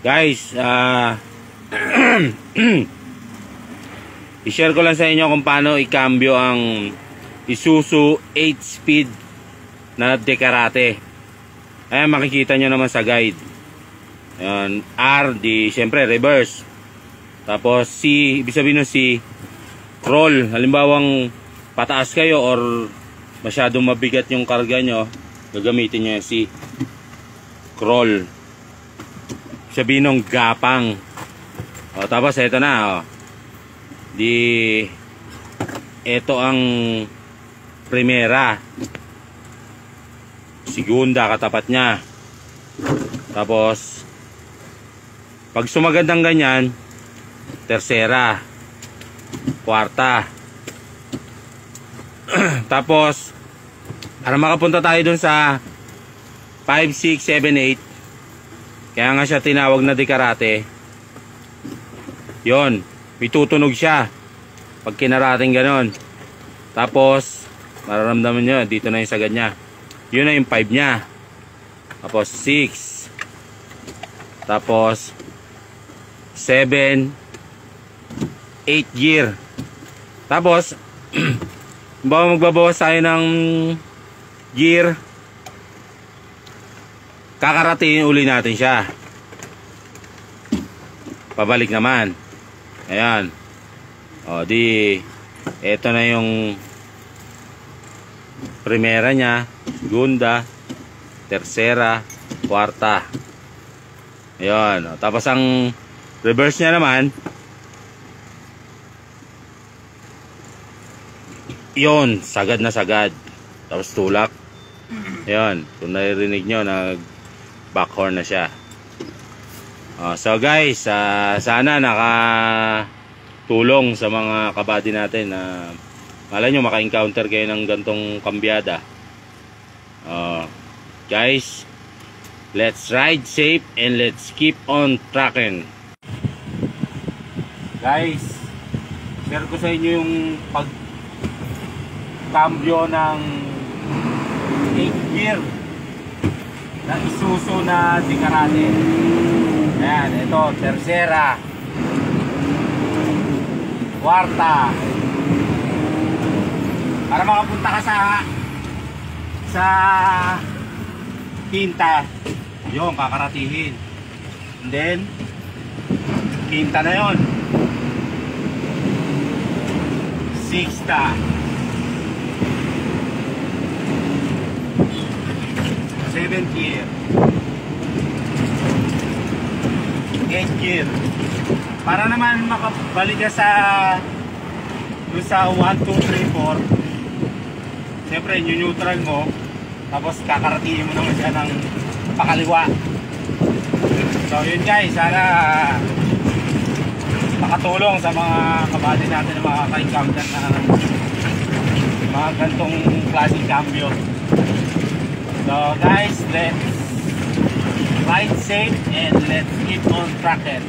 Guys, i-share ko lang sa inyo kung paano i-cambio ang Isuzu 8-speed na Dekarate. Ayan, makikita nyo naman sa guide. Ayan, R, di syempre reverse. Tapos C, ibig sabihin ng C, crawl. Halimbawang pataas kayo or masyadong mabigat yung karga nyo, gagamitin nyo yung C, crawl. Sabihin ng gapang. O, tapos ito na, o. Ito ang primera, segunda katapat niya. Tapos pag sumagad ng ganyan, tercera, kwarta. Tapos para makapunta tayo dun sa 5, 6, 7, 8, kaya nga siya tinawag na Dekarate. Yon, may tutunog siya pag kinarating ganon. Tapos mararamdaman nyo, dito na yung sagad nya. Yun na yung 5 nya. Tapos 6. Tapos 7, 8 gear. Tapos magbabawas tayo ng gear, kakaratiin uli natin siya, pabalik naman. Ayan, o di eto na yung primera nya, segunda, tercera, kwarta. Ayan, o, tapos ang reverse nya naman, yun, sagad na sagad, tapos tulak. Ayan, kung naririnig nyo, nag backhorn na siya. So guys, sana nakatulong sa mga kabady natin na malay nyo maka-encounter kayo ng gantong kambyada. Guys, let's ride safe and let's keep on trucking. Guys, share ko sa inyo yung pag-cambio ng 8 gear na Isuzu na Dekarate. Ayan, ito, tercera, kwarta. Para makapunta ka sa quinta, yun, kakaratihin. And then quinta na yun, sixta, 7th gear, 8th gear. Para naman makabalik ka sa 1, 2, 3, 4. Siyempre neutral mo, tapos kakaratiin mo naman siya ng pakaliwa. So yun guys, sana makatulong sa mga kabady natin na makaka-encounter na mga gantong klaseng cambio. So guys, let's ride safe and let's keep on trucking.